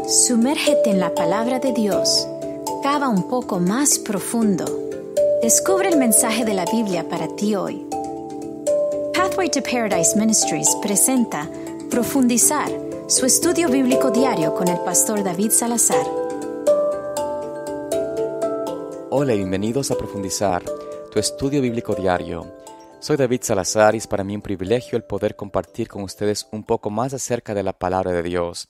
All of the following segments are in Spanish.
Sumérgete en la palabra de Dios. Cava un poco más profundo. Descubre el mensaje de la Biblia para ti hoy. Pathway to Paradise Ministries presenta Profundizar, su estudio bíblico diario con el pastor David Salazar. Hola y bienvenidos a Profundizar, tu estudio bíblico diario. Soy David Salazar y es para mí un privilegio el poder compartir con ustedes un poco más acerca de la palabra de Dios.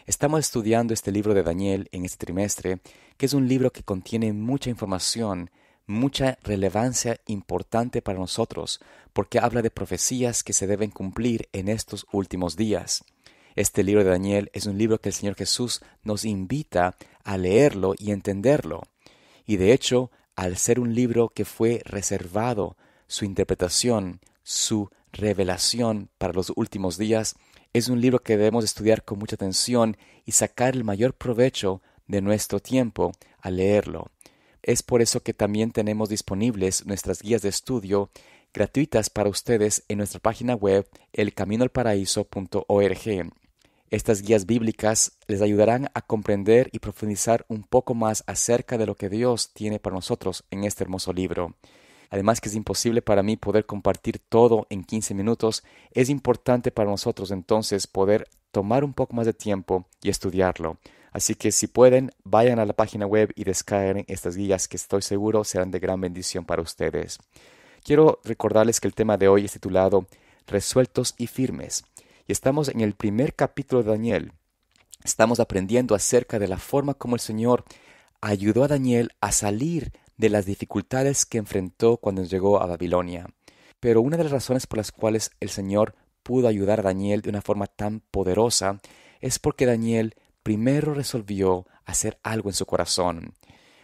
Estamos estudiando este libro de Daniel en este trimestre, que es un libro que contiene mucha información, mucha relevancia importante para nosotros, porque habla de profecías que se deben cumplir en estos últimos días. Este libro de Daniel es un libro que el Señor Jesús nos invita a leerlo y entenderlo. Y de hecho, al ser un libro que fue reservado, su interpretación, su revelación para los últimos días, es un libro que debemos estudiar con mucha atención y sacar el mayor provecho de nuestro tiempo al leerlo. Es por eso que también tenemos disponibles nuestras guías de estudio gratuitas para ustedes en nuestra página web elcaminoalparaíso.org. Estas guías bíblicas les ayudarán a comprender y profundizar un poco más acerca de lo que Dios tiene para nosotros en este hermoso libro. Además que es imposible para mí poder compartir todo en 15 minutos, es importante para nosotros entonces poder tomar un poco más de tiempo y estudiarlo. Así que si pueden, vayan a la página web y descarguen estas guías que estoy seguro serán de gran bendición para ustedes. Quiero recordarles que el tema de hoy es titulado Resueltos y firmes. Y estamos en el primer capítulo de Daniel. Estamos aprendiendo acerca de la forma como el Señor ayudó a Daniel a salir de las dificultades que enfrentó cuando llegó a Babilonia. Pero una de las razones por las cuales el Señor pudo ayudar a Daniel de una forma tan poderosa es porque Daniel primero resolvió hacer algo en su corazón.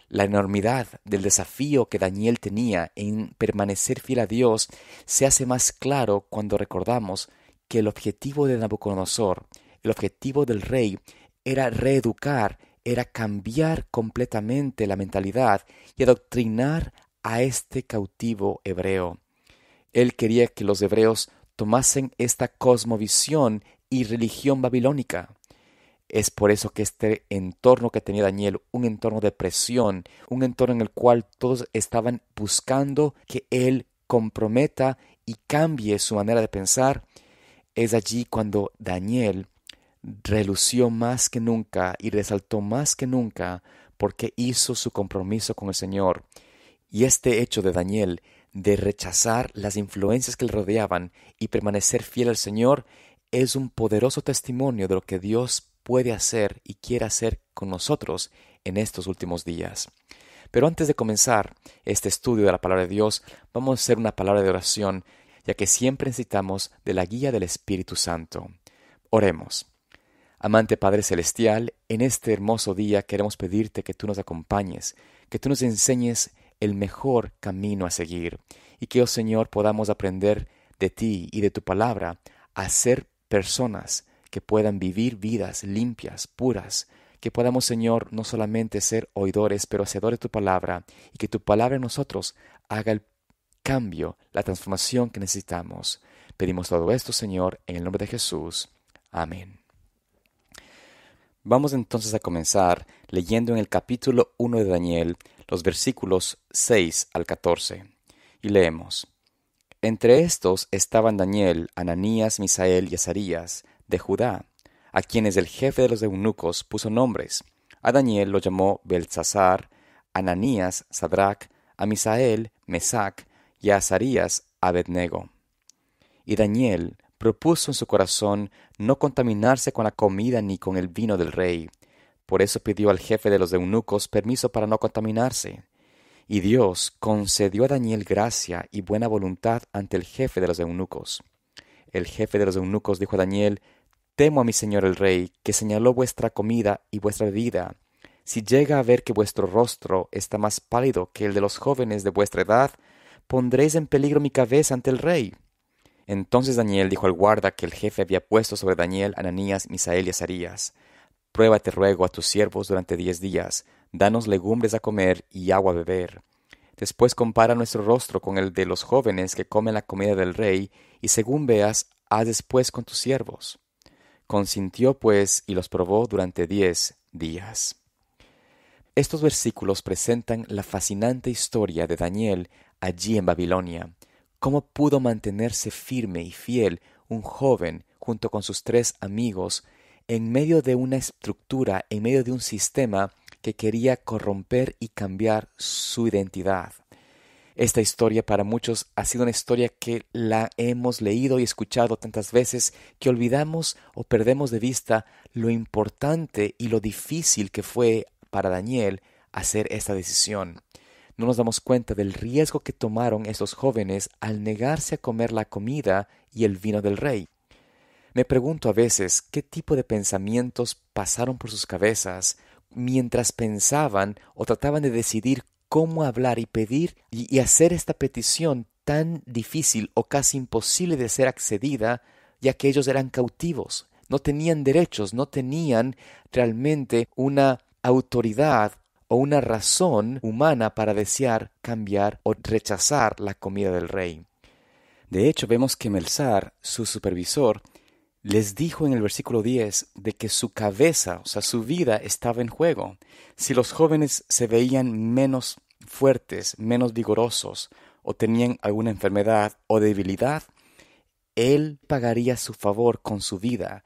La enormidad del desafío que Daniel tenía en permanecer fiel a Dios se hace más claro cuando recordamos que el objetivo de Nabucodonosor, el objetivo del rey, era reeducar, era cambiar completamente la mentalidad y adoctrinar a este cautivo hebreo. Él quería que los hebreos tomasen esta cosmovisión y religión babilónica. Es por eso que este entorno que tenía Daniel, un entorno de presión, un entorno en el cual todos estaban buscando que él comprometa y cambie su manera de pensar, es allí cuando Daniel relució más que nunca y resaltó más que nunca porque hizo su compromiso con el Señor. Y este hecho de Daniel de rechazar las influencias que le rodeaban y permanecer fiel al Señor es un poderoso testimonio de lo que Dios puede hacer y quiere hacer con nosotros en estos últimos días. Pero antes de comenzar este estudio de la palabra de Dios, vamos a hacer una palabra de oración, ya que siempre necesitamos de la guía del Espíritu Santo. Oremos. Amante Padre Celestial, en este hermoso día queremos pedirte que tú nos acompañes, que tú nos enseñes el mejor camino a seguir y que, oh Señor, podamos aprender de ti y de tu palabra a ser personas que puedan vivir vidas limpias, puras, que podamos, Señor, no solamente ser oidores, pero hacedores de tu palabra y que tu palabra en nosotros haga el cambio, la transformación que necesitamos. Pedimos todo esto, Señor, en el nombre de Jesús. Amén. Vamos entonces a comenzar leyendo en el capítulo 1 de Daniel, los versículos 6 al 14. Y leemos. Entre estos estaban Daniel, Ananías, Misael y Azarías, de Judá, a quienes el jefe de los eunucos puso nombres. A Daniel lo llamó Beltsasar, a Ananías, Sadrach, a Misael, Mesac, y a Azarías, Abednego. Y Daniel propuso en su corazón no contaminarse con la comida ni con el vino del rey. Por eso pidió al jefe de los eunucos permiso para no contaminarse. Y Dios concedió a Daniel gracia y buena voluntad ante el jefe de los eunucos. El jefe de los eunucos dijo a Daniel: Temo a mi señor el rey, que señaló vuestra comida y vuestra bebida. Si llega a ver que vuestro rostro está más pálido que el de los jóvenes de vuestra edad, pondréis en peligro mi cabeza ante el rey. Entonces Daniel dijo al guarda que el jefe había puesto sobre Daniel, Ananías, Misael y Azarías: Pruébate, ruego, a tus siervos durante 10 días, danos legumbres a comer y agua a beber. Después compara nuestro rostro con el de los jóvenes que comen la comida del rey, y según veas, haz después con tus siervos. Consintió pues y los probó durante 10 días. Estos versículos presentan la fascinante historia de Daniel allí en Babilonia. Cómo pudo mantenerse firme y fiel un joven junto con sus 3 amigos en medio de una estructura, en medio de un sistema que quería corromper y cambiar su identidad. Esta historia para muchos ha sido una historia que la hemos leído y escuchado tantas veces que olvidamos o perdemos de vista lo importante y lo difícil que fue para Daniel hacer esta decisión. No nos damos cuenta del riesgo que tomaron estos jóvenes al negarse a comer la comida y el vino del rey. Me pregunto a veces qué tipo de pensamientos pasaron por sus cabezas mientras pensaban o trataban de decidir cómo hablar y pedir y hacer esta petición tan difícil o casi imposible de ser accedida, ya que ellos eran cautivos, no tenían derechos, no tenían realmente una autoridad o una razón humana para desear cambiar o rechazar la comida del rey. De hecho, vemos que Melzar, su supervisor, les dijo en el versículo 10 de que su cabeza, o sea, su vida estaba en juego. Si los jóvenes se veían menos fuertes, menos vigorosos, o tenían alguna enfermedad o debilidad, él pagaría su favor con su vida.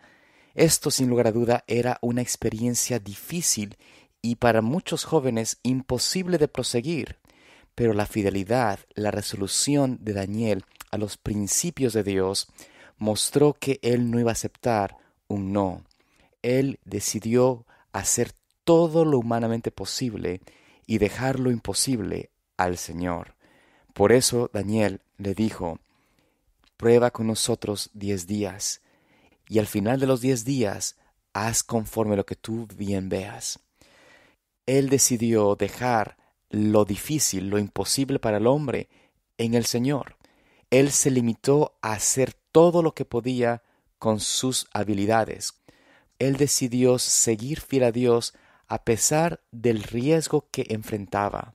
Esto, sin lugar a duda, era una experiencia difícil y para muchos jóvenes imposible de proseguir. Pero la fidelidad, la resolución de Daniel a los principios de Dios mostró que él no iba a aceptar un no. Él decidió hacer todo lo humanamente posible y dejar lo imposible al Señor. Por eso Daniel le dijo: prueba con nosotros 10 días, y al final de los 10 días haz conforme lo que tú bien veas. Él decidió dejar lo difícil, lo imposible para el hombre, en el Señor. Él se limitó a hacer todo lo que podía con sus habilidades. Él decidió seguir fiel a Dios a pesar del riesgo que enfrentaba,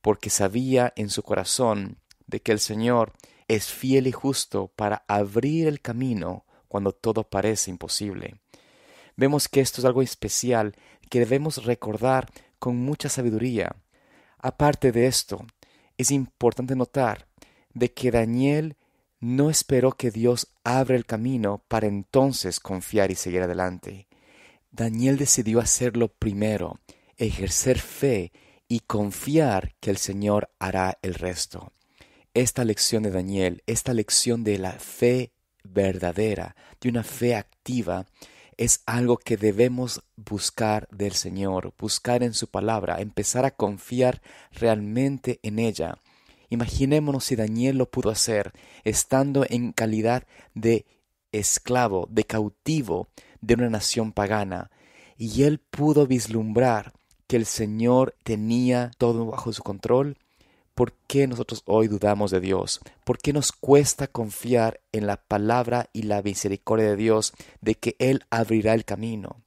porque sabía en su corazón de que el Señor es fiel y justo para abrir el camino cuando todo parece imposible. Vemos que esto es algo especial que debemos recordar con mucha sabiduría. Aparte de esto, es importante notar de que Daniel no esperó que Dios abra el camino para entonces confiar y seguir adelante. Daniel decidió hacerlo primero, ejercer fe y confiar que el Señor hará el resto. Esta lección de Daniel, esta lección de la fe verdadera, de una fe activa, es algo que debemos buscar del Señor, buscar en su palabra, empezar a confiar realmente en ella. Imaginémonos si Daniel lo pudo hacer, estando en calidad de esclavo, de cautivo de una nación pagana, y él pudo vislumbrar que el Señor tenía todo bajo su control. ¿Por qué nosotros hoy dudamos de Dios? ¿Por qué nos cuesta confiar en la palabra y la misericordia de Dios de que Él abrirá el camino?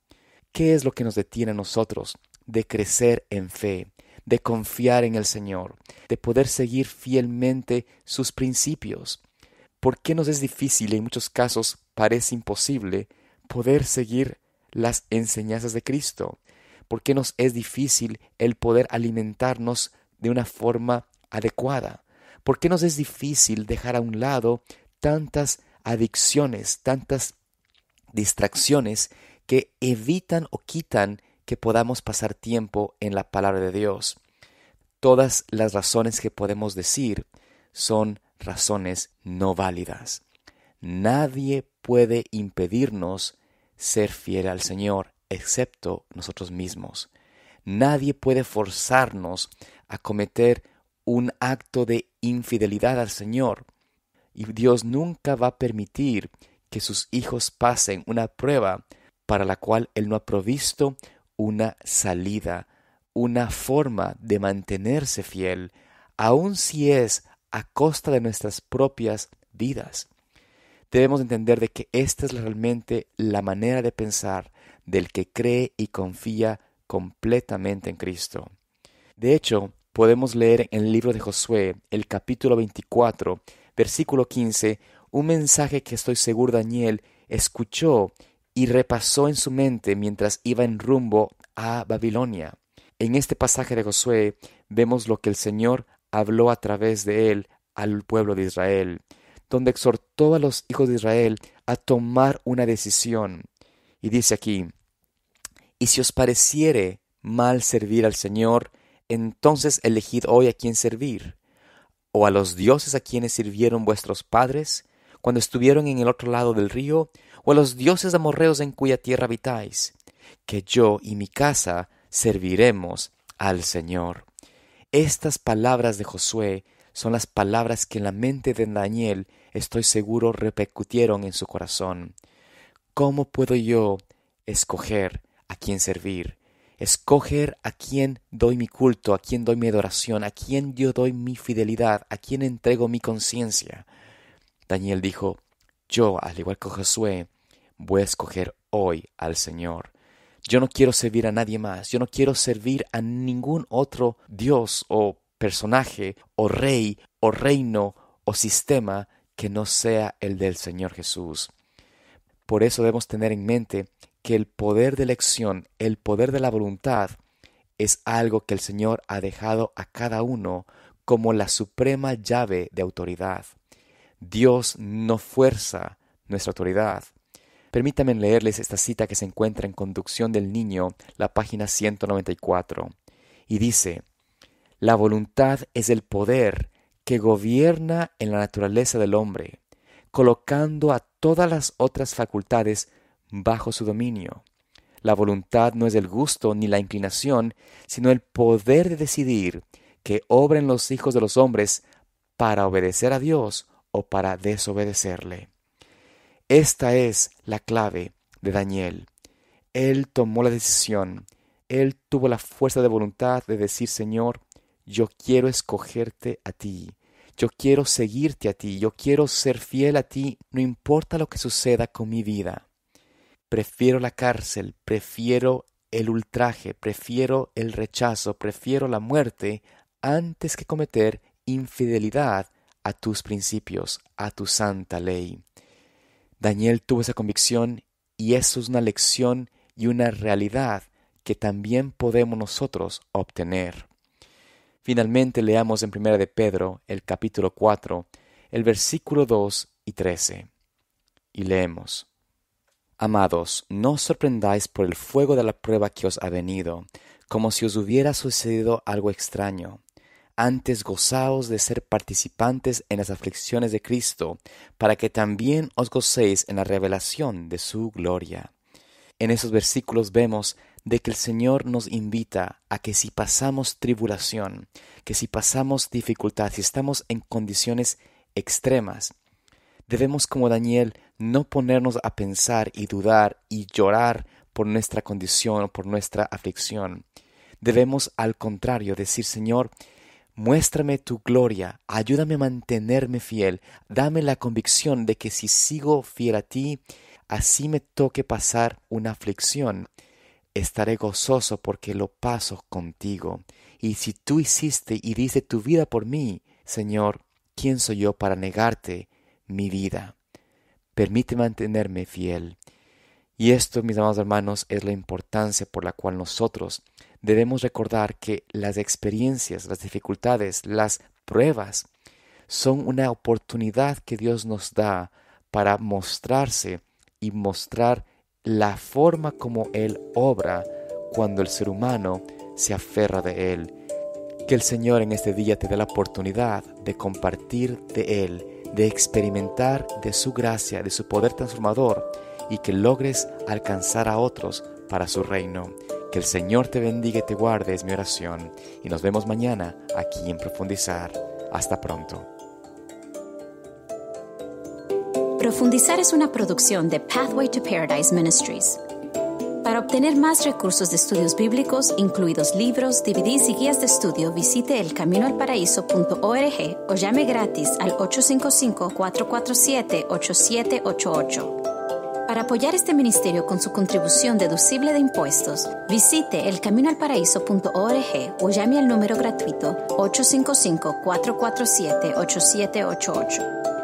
¿Qué es lo que nos detiene a nosotros de crecer en fe, de confiar en el Señor, de poder seguir fielmente sus principios? ¿Por qué nos es difícil y en muchos casos parece imposible poder seguir las enseñanzas de Cristo? ¿Por qué nos es difícil el poder alimentarnos de una forma adecuada? ¿Por qué nos es difícil dejar a un lado tantas adicciones, tantas distracciones que evitan o quitan que podamos pasar tiempo en la palabra de Dios? Todas las razones que podemos decir son razones no válidas. Nadie puede impedirnos ser fiel al Señor, excepto nosotros mismos. Nadie puede forzarnos a cometer un acto de infidelidad al Señor. Y Dios nunca va a permitir que sus hijos pasen una prueba para la cual Él no ha provisto una salida, una forma de mantenerse fiel, aun si es a costa de nuestras propias vidas. Debemos entender de que esta es realmente la manera de pensar del que cree y confía completamente en Cristo. De hecho, podemos leer en el libro de Josué, el capítulo 24, versículo 15, un mensaje que estoy seguro Daniel escuchó y repasó en su mente mientras iba en rumbo a Babilonia. En este pasaje de Josué vemos lo que el Señor habló a través de él al pueblo de Israel, donde exhortó a los hijos de Israel a tomar una decisión. Y dice aquí: y si os pareciere mal servir al Señor, entonces elegid hoy a quién servir, o a los dioses a quienes sirvieron vuestros padres cuando estuvieron en el otro lado del río, o a los dioses amorreos en cuya tierra habitáis, que yo y mi casa serviremos al Señor. Estas palabras de Josué son las palabras que en la mente de Daniel, estoy seguro, repercutieron en su corazón. ¿Cómo puedo yo escoger a quién servir? Escoger a quién doy mi culto, a quién doy mi adoración, a quién yo doy mi fidelidad, a quién entrego mi conciencia. Daniel dijo: yo, al igual que Josué, voy a escoger hoy al Señor. Yo no quiero servir a nadie más. Yo no quiero servir a ningún otro Dios o personaje o rey o reino o sistema que no sea el del Señor Jesús. Por eso debemos tener en mente que el poder de elección, el poder de la voluntad, es algo que el Señor ha dejado a cada uno como la suprema llave de autoridad. Dios no fuerza nuestra autoridad. Permítanme leerles esta cita que se encuentra en Conducción del Niño, la página 194, y dice: la voluntad es el poder que gobierna en la naturaleza del hombre, colocando a todas las otras facultades bajo su dominio. La voluntad no es el gusto ni la inclinación, sino el poder de decidir que obren los hijos de los hombres para obedecer a Dios o para desobedecerle. Esta es la clave de Daniel. Él tomó la decisión, él tuvo la fuerza de voluntad de decir: Señor, yo quiero escogerte a ti, yo quiero seguirte a ti, yo quiero ser fiel a ti, no importa lo que suceda con mi vida. Prefiero la cárcel, prefiero el ultraje, prefiero el rechazo, prefiero la muerte antes que cometer infidelidad a tus principios, a tu santa ley. Daniel tuvo esa convicción y eso es una lección y una realidad que también podemos nosotros obtener. Finalmente leamos en 1 de Pedro, el capítulo 4, el versículo 2 y 13. Y leemos: amados, no os sorprendáis por el fuego de la prueba que os ha venido, como si os hubiera sucedido algo extraño. Antes gozaos de ser participantes en las aflicciones de Cristo, para que también os gocéis en la revelación de su gloria. En esos versículos vemos de que el Señor nos invita a que si pasamos tribulación, que si pasamos dificultad, si estamos en condiciones extremas, debemos, como Daniel, no ponernos a pensar y dudar y llorar por nuestra condición o por nuestra aflicción. Debemos, al contrario, decir: Señor, muéstrame tu gloria, ayúdame a mantenerme fiel, dame la convicción de que si sigo fiel a ti, así me toque pasar una aflicción, estaré gozoso porque lo paso contigo. Y si tú hiciste y diste tu vida por mí, Señor, ¿quién soy yo para negarte mi vida? Permite mantenerme fiel. Y esto, mis amados hermanos, es la importancia por la cual nosotros debemos recordar que las experiencias, las dificultades, las pruebas son una oportunidad que Dios nos da para mostrarse y mostrar la forma como Él obra cuando el ser humano se aferra de Él. Que el Señor en este día te dé la oportunidad de compartir de Él, de experimentar de su gracia, de su poder transformador, y que logres alcanzar a otros para su reino. Que el Señor te bendiga y te guarde, es mi oración. Y nos vemos mañana aquí en Profundizar. Hasta pronto. Profundizar es una producción de Pathway to Paradise Ministries. Para obtener más recursos de estudios bíblicos, incluidos libros, DVDs y guías de estudio, visite elcaminoalparaíso.org o llame gratis al 855-447-8788. Para apoyar este ministerio con su contribución deducible de impuestos, visite elcaminoalparaíso.org o llame al número gratuito 855-447-8788.